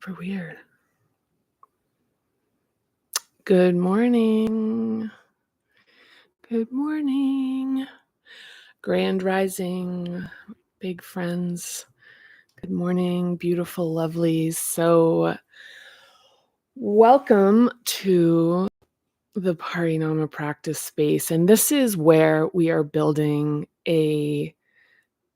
For weird. Good morning. Good morning. Grand rising, big friends. Good morning, beautiful lovelies. So, welcome to the Parinama practice space. And this is where we are building a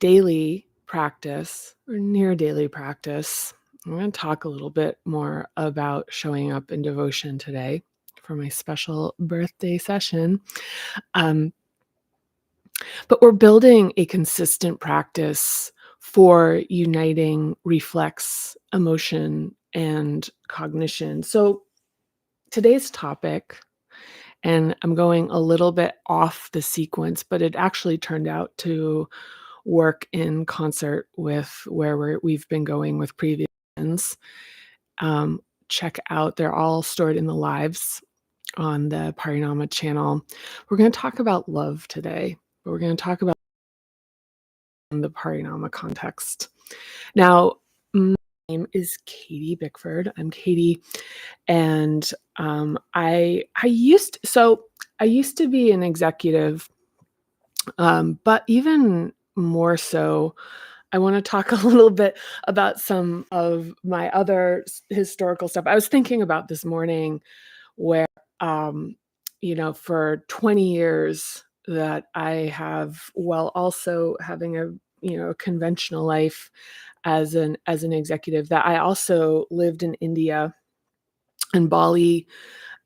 daily practice or near daily practice. I'm going to talk a little bit more about showing up in devotion today for my special birthday session. But we're building a consistent practice for uniting reflex, emotion, and cognition. So today's topic, and I'm going a little bit off the sequence, but it actually turned out to work in concert with where we've been going with previous ones. Check out, they're all stored in the lives on the Parinama channel. We're going to talk about love today, but we're going to talk about in the Parinama context. Now, my name is Katie Bickford. I'm Katie, and I used to be an executive, but even more so, I want to talk a little bit about some of my other historical stuff. I was thinking about this morning where, um, for 20 years that I have, while also having a conventional life as an executive, that I also lived in India and Bali,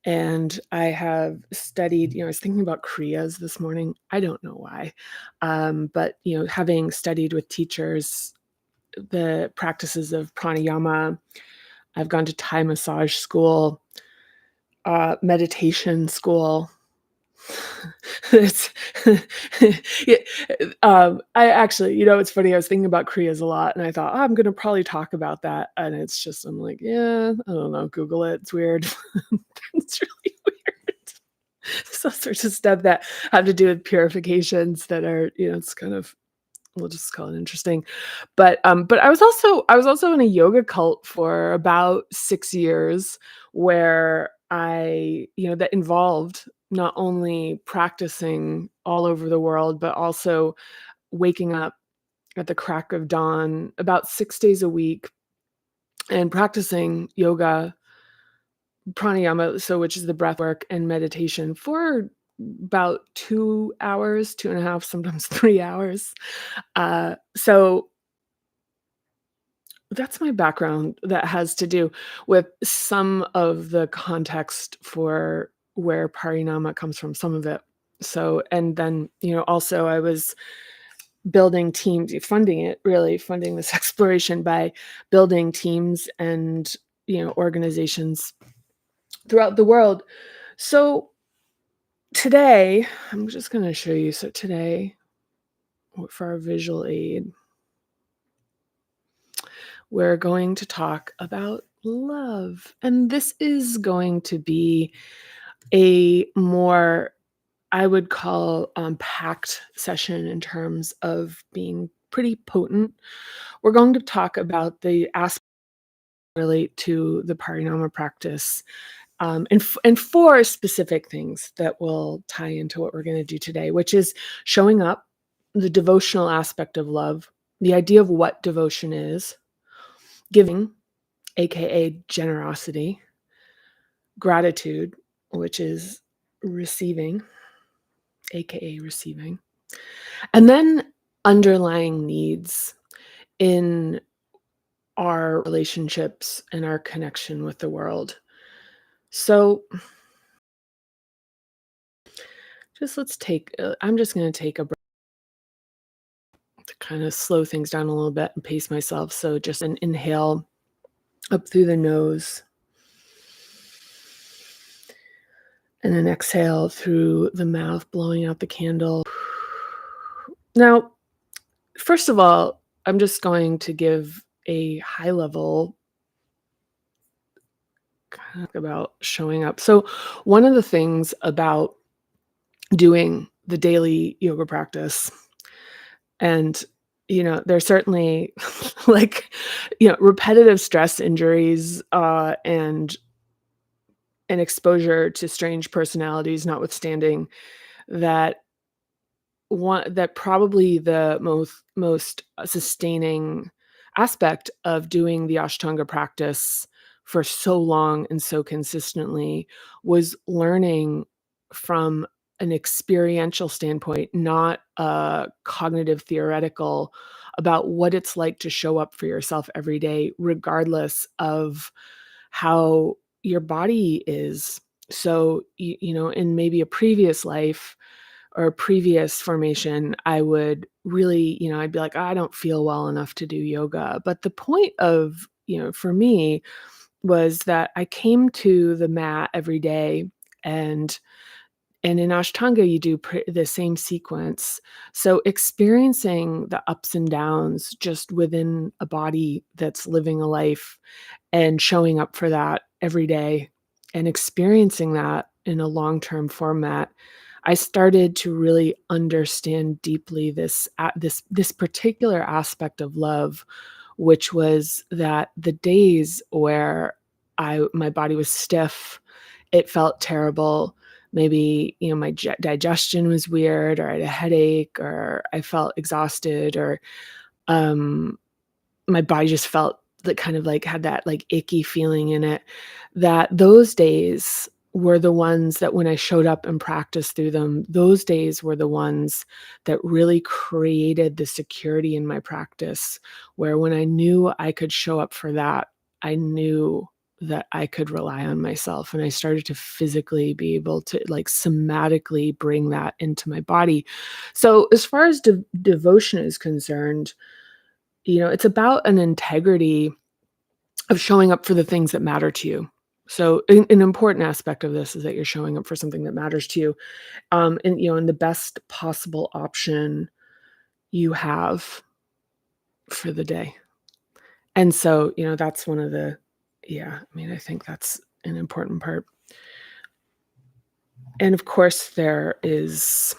and I have studied. I was thinking about Kriyas this morning. I don't know why, but having studied with teachers the practices of pranayama, I've gone to Thai massage school, meditation school. It's yeah, I actually, it's funny, I was thinking about Kriyas a lot, and I thought, "Oh, I'm gonna probably talk about that," and it's just I'm like, "Yeah, I don't know, Google it, it's weird." It's really weird. So sorts of stuff that have to do with purifications that are, it's kind of, we'll just call it interesting. But I was also in a yoga cult for about 6 years where that involved not only practicing all over the world, but also waking up at the crack of dawn about 6 days a week and practicing yoga, pranayama, so which is the breath work and meditation for about 2 hours, 2.5, sometimes 3 hours. So that's my background that has to do with some of the context for where Parinama comes from, some of it. So, and then, also I was building teams, funding this exploration by building teams and, organizations throughout the world. So today, I'm just going to show you. So today, for our visual aid, we're going to talk about love. And this is going to be a more, I would call, packed session in terms of being pretty potent. We're going to talk about the aspects that relate to the Parinama practice, and four specific things that will tie into what we're going to do today, which is showing up, the devotional aspect of love, the idea of what devotion is, giving, aka generosity, gratitude, which is receiving, aka receiving, and then underlying needs in our relationships and our connection with the world. So I'm just going to take a breath to kind of slow things down a little bit and pace myself. So just an inhale up through the nose, and an exhale through the mouth, blowing out the candle. Now, first of all, I'm just going to give a high level kind of about showing up. So, one of the things about doing the daily yoga practice and there's certainly like, repetitive stress injuries, and exposure to strange personalities notwithstanding, that probably the most sustaining aspect of doing the Ashtanga practice for so long and so consistently was learning from an experiential standpoint, not a cognitive theoretical, about what it's like to show up for yourself every day, regardless of how your body is. So, in maybe a previous life or a previous formation, I would really, I'd be like, I don't feel well enough to do yoga. But the point of, for me was that I came to the mat every day, and in Ashtanga, you do the same sequence. So experiencing the ups and downs just within a body that's living a life and showing up for that every day and experiencing that in a long-term format, I started to really understand deeply this particular aspect of love, which was that the days where my body was stiff, it felt terrible. Maybe, my digestion was weird, or I had a headache, or I felt exhausted, or um my body just felt that kind of like had that like icky feeling in it, that those days were the ones that when I showed up and practiced through them, those days were the ones that really created the security in my practice, where when I knew I could show up for that, I knew that I could rely on myself, and I started to physically be able to like somatically bring that into my body. So as far as devotion is concerned, it's about an integrity of showing up for the things that matter to you. So an important aspect of this is that you're showing up for something that matters to you, and the best possible option you have for the day. And so, that's one of the yeah, I mean, I think that's an important part. And of course, there's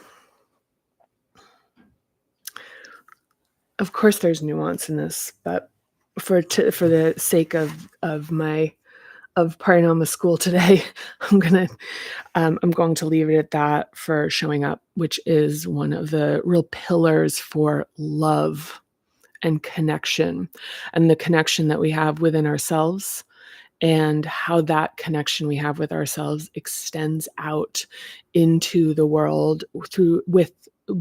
nuance in this, but for the sake of Parinama School today, I'm going to leave it at that for showing up, which is one of the real pillars for love and connection, and the connection that we have within ourselves, and how that connection we have with ourselves extends out into the world through with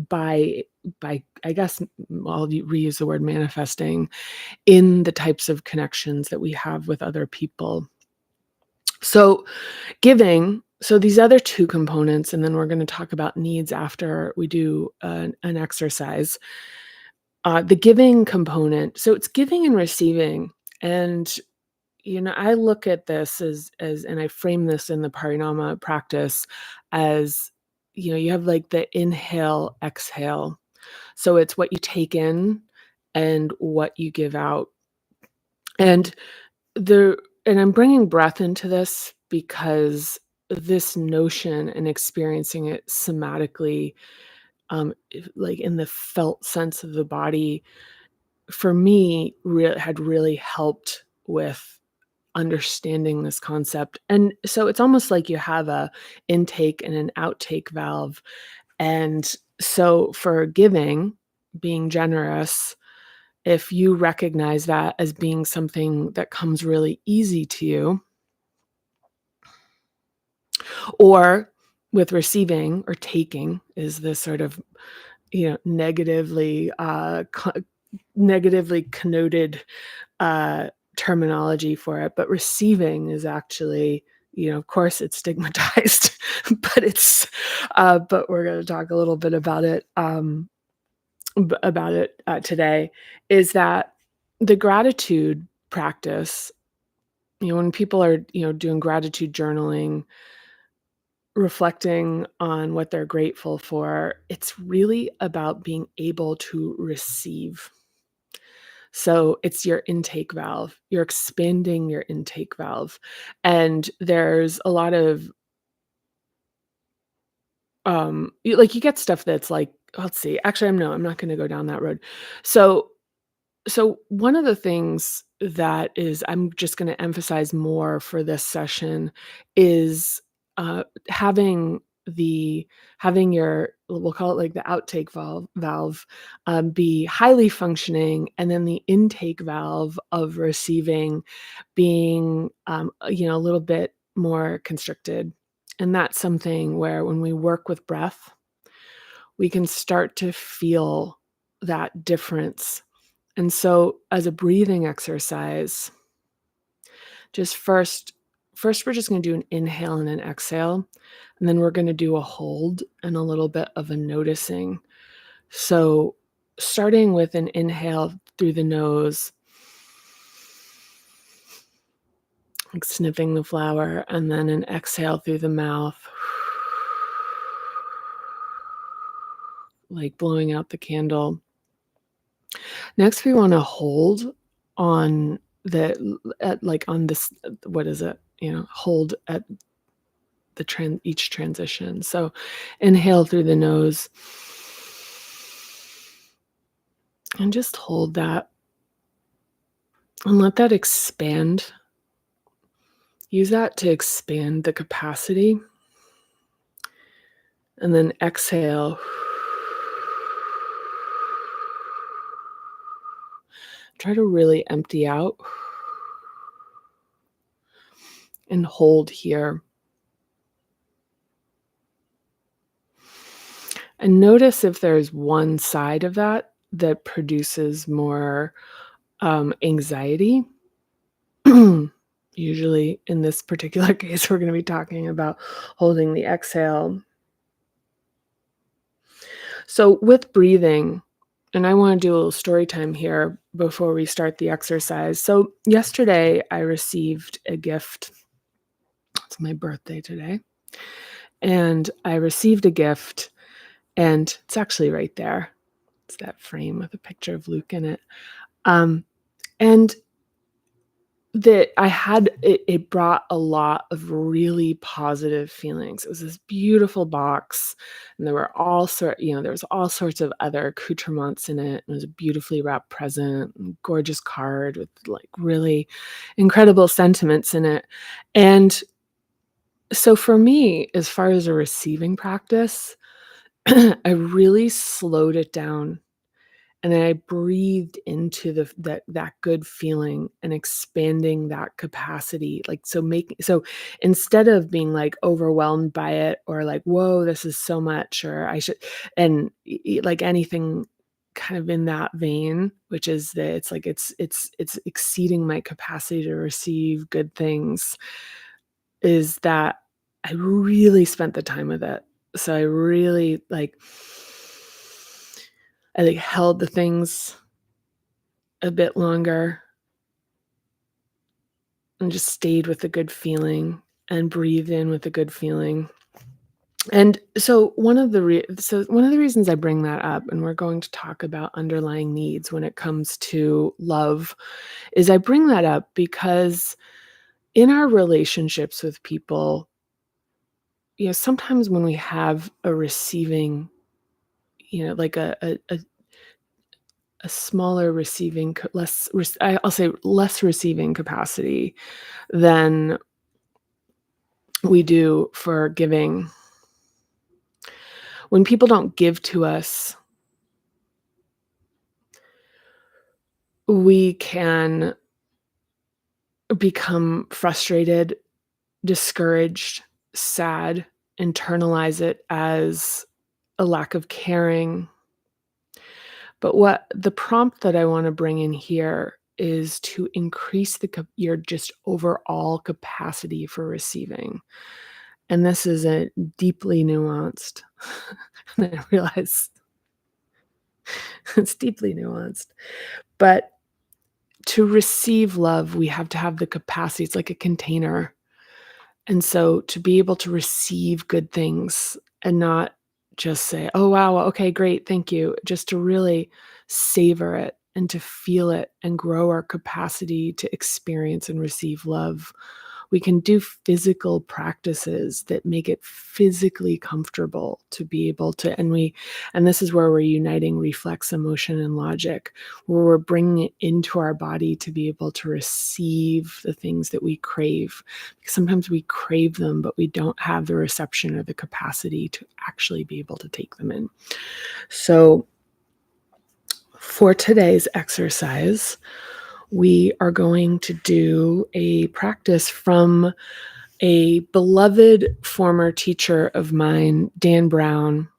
by I guess I'll reuse the word manifesting in the types of connections that we have with other people. So giving, so these other two components, and then we're going to talk about needs after we do an exercise. The giving component, so it's giving and receiving. And, I look at this and I frame this in the Parinama practice as, you have like the inhale, exhale. So it's what you take in and what you give out. And I'm bringing breath into this because this notion and experiencing it somatically, like in the felt sense of the body, for me, had really helped with understanding this concept. And so it's almost like you have a intake and an outtake valve. And so for giving, being generous, if you recognize that as being something that comes really easy to you, or with receiving or taking is this sort of, negatively connoted terminology for it, but receiving is actually, of course, it's stigmatized, but but we're going to talk a little bit about it, today. Is that the gratitude practice? When people are, doing gratitude journaling, reflecting on what they're grateful for, it's really about being able to receive. So it's your intake valve. You're expanding your intake valve. And there's a lot of, you get stuff that's like let's see. Actually, I'm not gonna go down that road. So one of the things that is I'm just gonna emphasize more for this session is, having the having your we'll call it like the outtake valve, be highly functioning, and then the intake valve of receiving being, a little bit more constricted. And that's something where when we work with breath, we can start to feel that difference. And so as a breathing exercise, just first we're just going to do an inhale and an exhale, and then we're going to do a hold and a little bit of a noticing. So starting with an inhale through the nose, like sniffing the flower, and then an exhale through the mouth, like blowing out the candle. Next, we want to hold on on this, what is it? Hold at each transition. So inhale through the nose and just hold that and let that expand. Use that to expand the capacity. And then exhale. Try to really empty out and hold here. And notice if there's one side of that that produces more anxiety. Usually in this particular case, we're going to be talking about holding the exhale. So with breathing, and I want to do a little story time here before we start the exercise. So yesterday I received a gift. It's my birthday today. And I received a gift, and it's actually right there. It's that frame with a picture of Luke in it. And that I had it brought a lot of really positive feelings. It was this beautiful box, and there were there was all sorts of other accoutrements in it. It was a beautifully wrapped present, and gorgeous card with like really incredible sentiments in it. And so for me, as far as a receiving practice, I really slowed it down. And then I breathed into that good feeling and expanding that capacity. So instead of being like overwhelmed by it or like, whoa, this is so much, or I should, and like anything kind of in that vein, which is that it's like it's exceeding my capacity to receive good things, is that I really spent the time with it. So I really held the things a bit longer and just stayed with the good feeling and breathed in with a good feeling. And so one of the reasons I bring that up, and we're going to talk about underlying needs when it comes to love, is I bring that up because in our relationships with people, sometimes when we have a receiving, like a smaller receiving, I'll say less receiving capacity than we do for giving. When people don't give to us, we can become frustrated, discouraged, sad, internalize it as a lack of caring. But what the prompt that I want to bring in here is to increase your just overall capacity for receiving. And this is a deeply nuanced, I realize it's deeply nuanced, but to receive love, we have to have the capacity. It's like a container. And so to be able to receive good things and not just say, oh, wow, okay, great, thank you, just to really savor it and to feel it and grow our capacity to experience and receive love We can do physical practices that make it physically comfortable to be able to, and this is where we're uniting reflex, emotion, and logic, where we're bringing it into our body to be able to receive the things that we crave. Because sometimes we crave them, but we don't have the reception or the capacity to actually be able to take them in. So for today's exercise, we are going to do a practice from a beloved former teacher of mine, Dan Brown,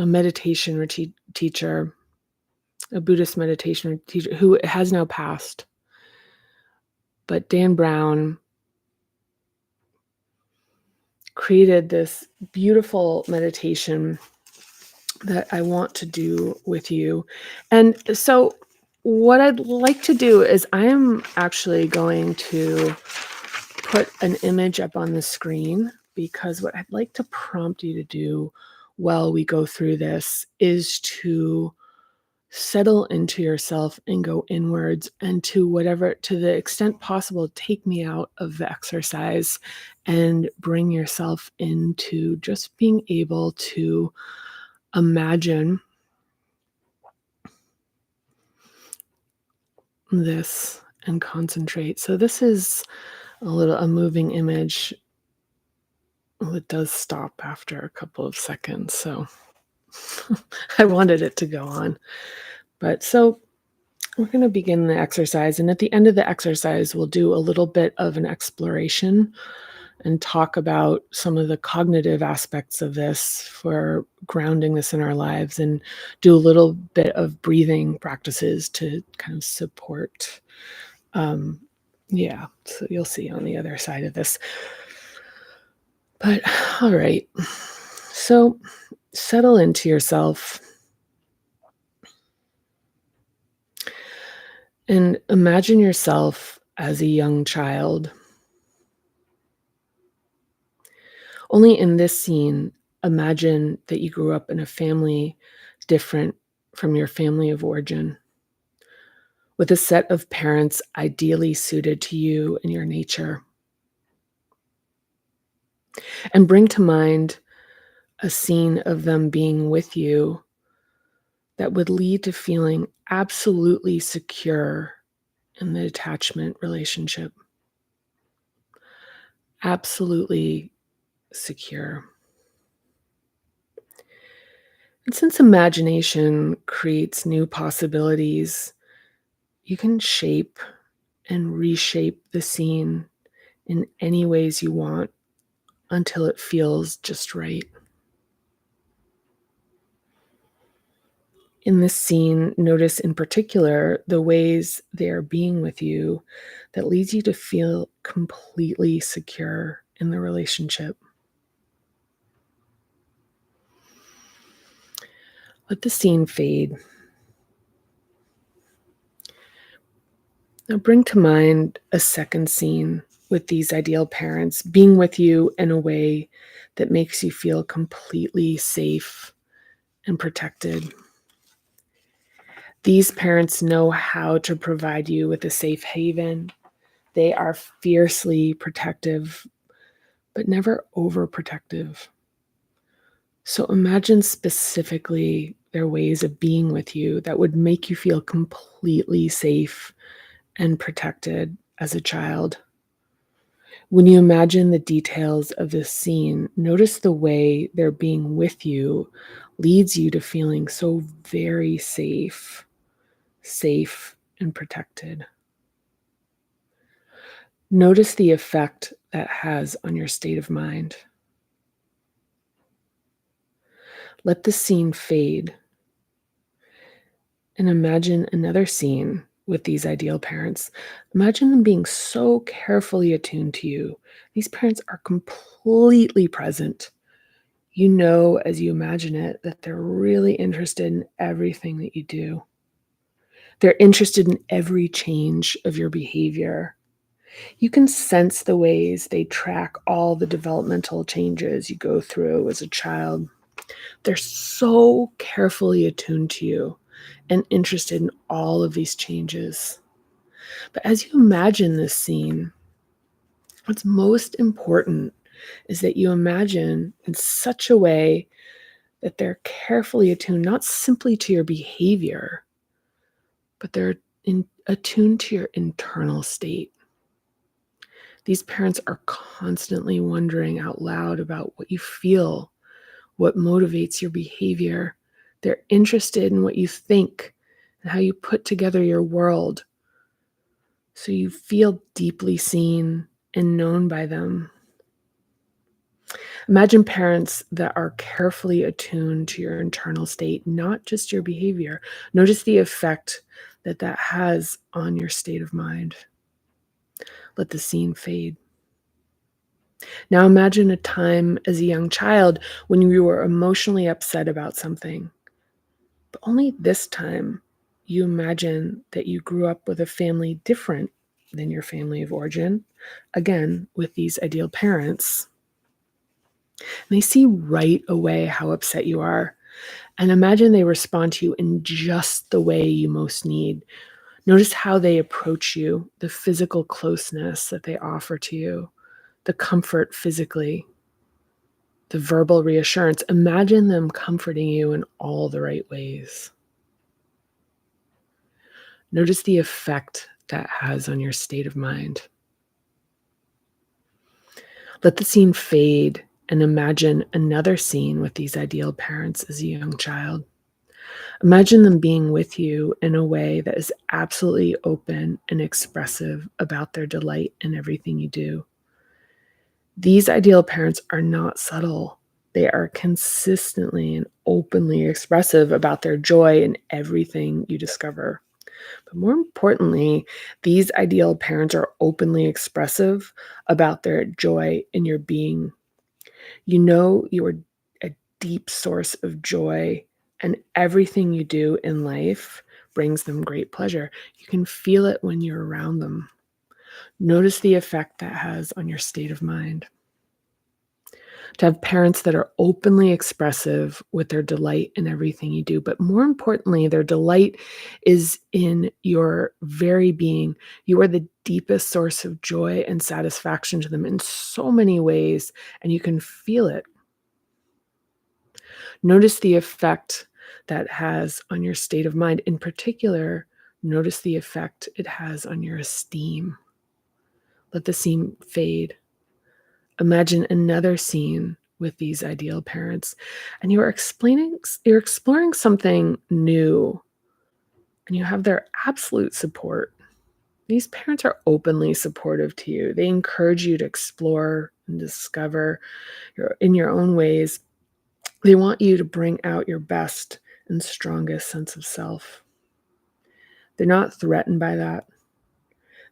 a meditation teacher, a Buddhist meditation teacher who has now passed. But Dan Brown created this beautiful meditation that I want to do with you. And so what I'd like to do is I am actually going to put an image up on the screen, because what I'd like to prompt you to do while we go through this is to settle into yourself and go inwards, and to the extent possible, take me out of the exercise and bring yourself into just being able to imagine this and concentrate. So this is a moving image. Well, it does stop after a couple of seconds, so I wanted it to go on. But so we're going to begin the exercise, and at the end of the exercise, we'll do a little bit of an exploration and talk about some of the cognitive aspects of this for grounding this in our lives, and do a little bit of breathing practices to kind of support. So you'll see on the other side of this. But all right, so settle into yourself and imagine yourself as a young child. Only in this scene, imagine that you grew up in a family different from your family of origin, with a set of parents ideally suited to you and your nature. And bring to mind a scene of them being with you that would lead to feeling absolutely secure in the attachment relationship. Absolutely secure. And since imagination creates new possibilities, you can shape and reshape the scene in any ways you want until it feels just right. In this scene, notice in particular the ways they are being with you that leads you to feel completely secure in the relationship. Let the scene fade. Now bring to mind a second scene with these ideal parents being with you in a way that makes you feel completely safe and protected. These parents know how to provide you with a safe haven. They are fiercely protective, but never overprotective. So imagine specifically their ways of being with you that would make you feel completely safe and protected as a child. When you imagine the details of this scene, notice the way their being with you leads you to feeling so very safe and protected. Notice the effect that has on your state of mind. Let the scene fade and imagine another scene with these ideal parents. Imagine them being so carefully attuned to you. These parents are completely present. You know, as you imagine it, that they're really interested in everything that you do. They're interested in every change of your behavior. You can sense the ways they track all the developmental changes you go through as a child. They're so carefully attuned to you and interested in all of these changes. But as you imagine this scene, What's most important is that you imagine in such a way that they're carefully attuned, not simply to your behavior, but they're attuned to your internal state. These parents are constantly wondering out loud about what you feel, what motivates your behavior. They're interested in what you think and how you put together your world, so you feel deeply seen and known by them. Imagine parents that are carefully attuned to your internal state, not just your behavior. Notice the effect that that has on your state of mind. Let the scene fade. Now imagine a time as a young child when you were emotionally upset about something. But only this time, you imagine that you grew up with a family different than your family of origin, again, with these ideal parents. And they see right away how upset you are. And imagine they respond to you in just the way you most need. Notice how they approach you, the physical closeness that they offer to you, the comfort physically, the verbal reassurance. Imagine them comforting you in all the right ways. Notice the effect that has on your state of mind. Let the scene fade and imagine another scene with these ideal parents as a young child. Imagine them being with you in a way that is absolutely open and expressive about their delight in everything you do. These ideal parents are not subtle. They are consistently and openly expressive about their joy in everything you discover. But more importantly, these ideal parents are openly expressive about their joy in your being. You know you are a deep source of joy, and everything you do in life brings them great pleasure. You can feel it when you're around them. Notice the effect that has on your state of mind. To have parents that are openly expressive with their delight in everything you do, but more importantly, their delight is in your very being. You are the deepest source of joy and satisfaction to them in so many ways, and you can feel it. Notice the effect that has on your state of mind. In particular, notice the effect it has on your esteem. Let the scene fade. Imagine another scene with these ideal parents, and you're exploring something new, and you have their absolute support. These parents are openly supportive to you. They encourage you to explore and discover in your own ways. They want you to bring out your best and strongest sense of self. They're not threatened by that.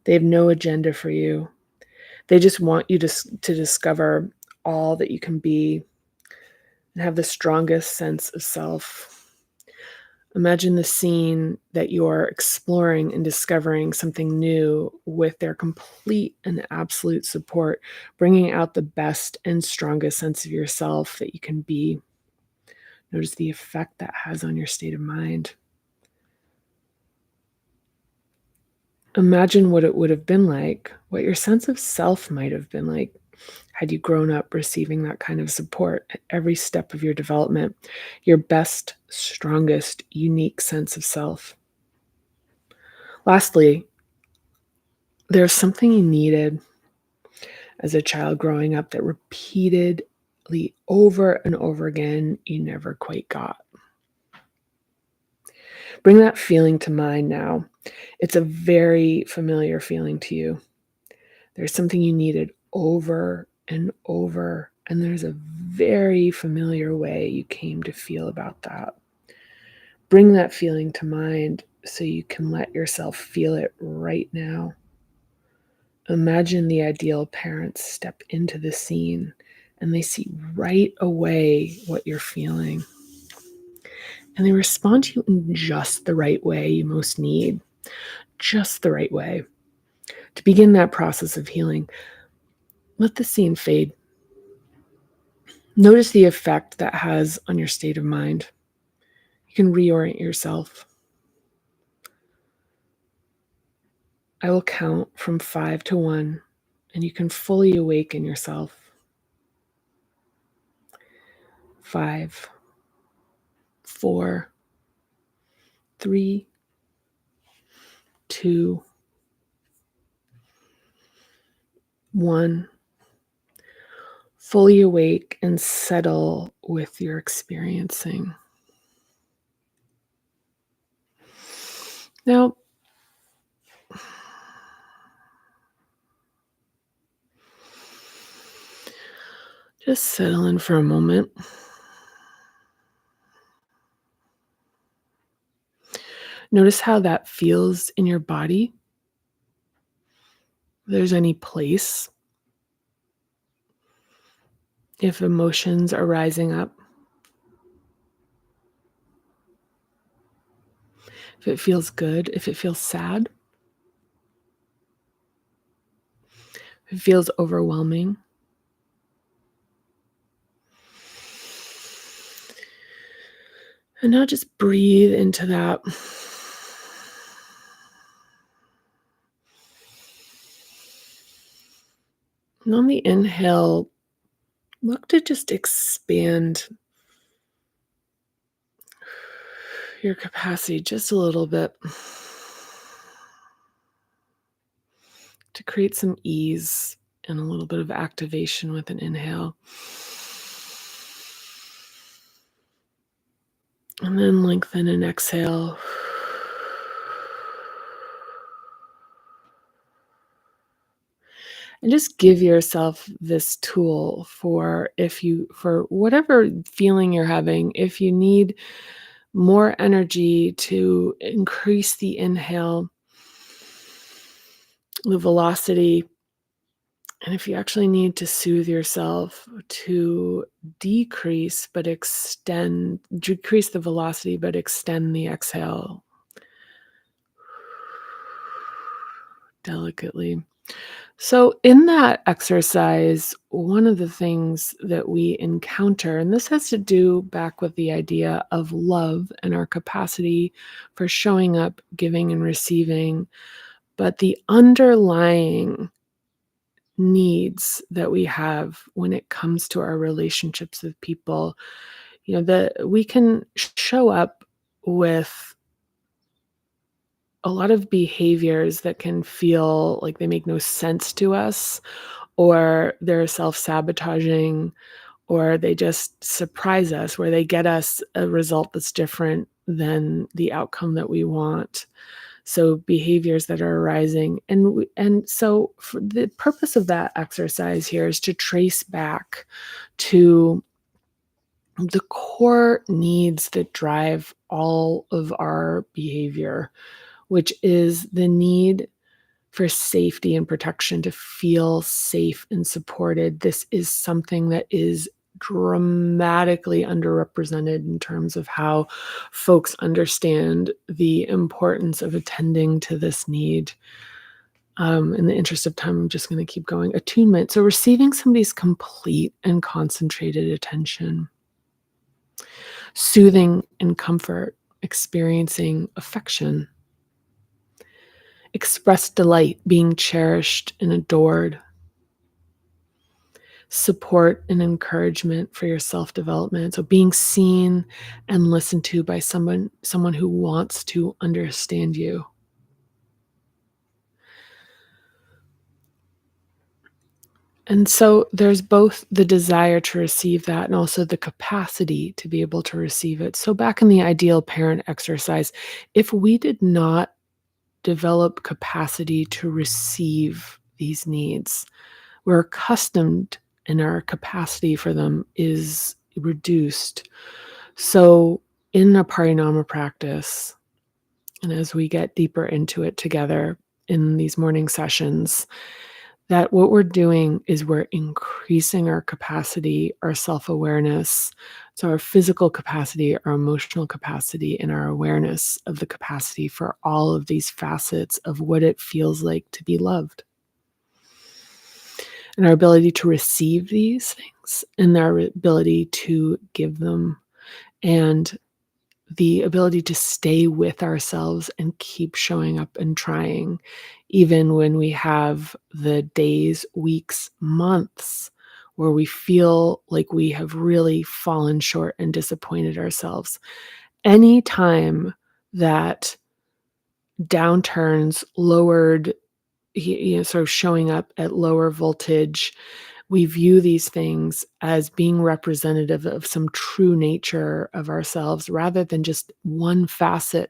They have no agenda for you. They just want you to discover all that you can be and have the strongest sense of self. Imagine the scene that you're exploring and discovering something new with their complete and absolute support, bringing out the best and strongest sense of yourself that you can be. Notice the effect that has on your state of mind. Imagine what it would have been like, what your sense of self might have been like had you grown up receiving that kind of support at every step of your development, your best, strongest, unique sense of self. Lastly, there's something you needed as a child growing up that repeatedly over and over again you never quite got. Bring that feeling to mind now. It's a very familiar feeling to you. There's something you needed over and over, and there's a very familiar way you came to feel about that. Bring that feeling to mind so you can let yourself feel it right now. Imagine the ideal parents step into the scene and they see right away what you're feeling. And they respond to you in just the right way you most need, just the right way. To begin that process of healing, let the scene fade. Notice the effect that has on your state of mind. You can reorient yourself. I will count from 5 to 1, and you can fully awaken yourself. 5, 4, 3, 2, 1. Fully awake and settle with your experiencing. Now, just settle in for a moment. Notice how that feels in your body. If there's any place, if emotions are rising up, if it feels good, if it feels sad, if it feels overwhelming. And now just breathe into that. And on the inhale, look to just expand your capacity just a little bit to create some ease and a little bit of activation with an inhale. And then lengthen and exhale. And just give yourself this tool for whatever feeling you're having, if you need more energy to increase the inhale, the velocity, and if you actually need to soothe yourself to decrease the velocity but extend the exhale delicately. So, in that exercise, one of the things that we encounter, and this has to do back with the idea of love and our capacity for showing up, giving, and receiving, but the underlying needs that we have when it comes to our relationships with people, we can show up with a lot of behaviors that can feel like they make no sense to us, or they're self-sabotaging, or they just surprise us, where they get us a result that's different than the outcome that we want. So behaviors that are arising. And so for the purpose of that exercise here is to trace back to the core needs that drive all of our behavior, which is the need for safety and protection, to feel safe and supported. This is something that is dramatically underrepresented in terms of how folks understand the importance of attending to this need. In the interest of time, I'm just going to keep going. Attunement. So receiving somebody's complete and concentrated attention. Soothing and comfort. Experiencing affection. Express delight, being cherished and adored. Support and encouragement for your self-development. So being seen and listened to by someone who wants to understand you. And so there's both the desire to receive that and also the capacity to be able to receive it. So back in the ideal parent exercise, if we did not develop capacity to receive these needs, we're accustomed and our capacity for them is reduced. So in a parinama practice, and as we get deeper into it together in these morning sessions, that what we're doing is we're increasing our capacity, our self-awareness, so our physical capacity, our emotional capacity, and our awareness of the capacity for all of these facets of what it feels like to be loved. And our ability to receive these things and our ability to give them. And the ability to stay with ourselves and keep showing up and trying, even when we have the days, weeks, months where we feel like we have really fallen short and disappointed ourselves. Any time that downturns lowered, sort of showing up at lower voltage, we view these things as being representative of some true nature of ourselves rather than just one facet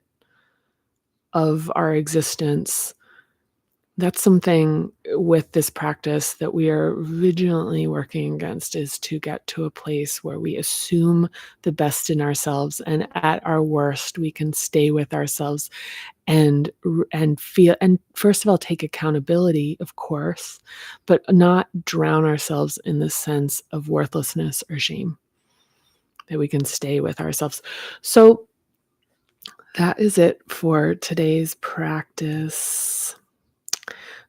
of our existence. That's something with this practice that we are vigilantly working against, is to get to a place where we assume the best in ourselves, and at our worst we can stay with ourselves and feel, and first of all take accountability, of course, but not drown ourselves in the sense of worthlessness or shame, that we can stay with ourselves. So that is it for today's practice.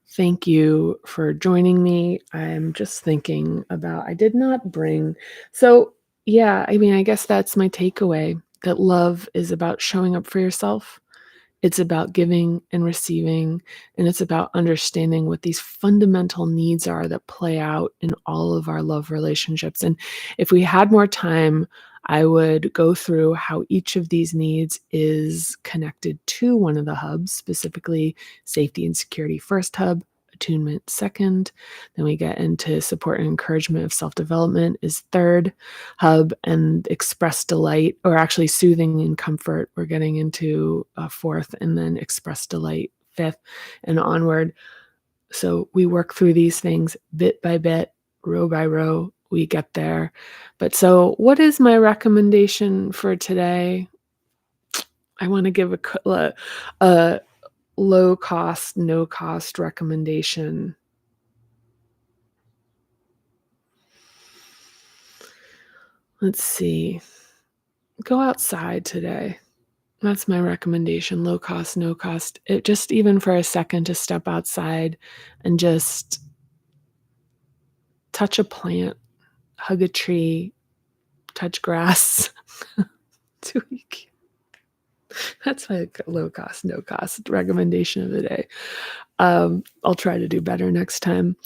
Thank you for joining me. I'm just thinking about, I did not bring, so yeah, I mean, I guess that's my takeaway, that love is about showing up for yourself. It's about giving and receiving, and it's about understanding what these fundamental needs are that play out in all of our love relationships. And if we had more time, I would go through how each of these needs is connected to one of the hubs, specifically safety and security first hub, attunement second. Then we get into support and encouragement of self-development is third hub, and express delight, or actually soothing and comfort, we're getting into fourth, and then express delight fifth, and onward. So we work through these things bit by bit, row by row, we get there. But so what is my recommendation for today? I want to give a low cost, no cost recommendation. Let's see. Go outside today. That's my recommendation. Low cost, no cost. It just, even for a second, to step outside and just touch a plant, hug a tree, touch grass. Tweak. That's my low cost, no cost recommendation of the day. I'll try to do better next time.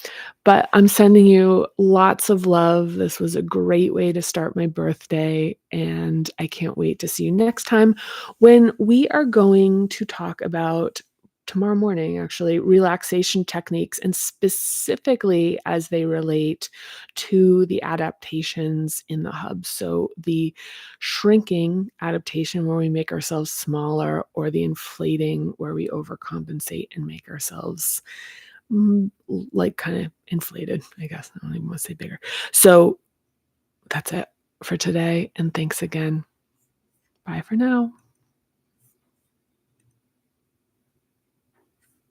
But I'm sending you lots of love. This was a great way to start my birthday, and I can't wait to see you next time when we are going to talk about, tomorrow morning actually, relaxation techniques, and specifically as they relate to the adaptations in the hub. So the shrinking adaptation where we make ourselves smaller, or the inflating where we overcompensate and make ourselves like kind of inflated, I guess. I don't even want to say bigger. So that's it for today. And thanks again. Bye for now.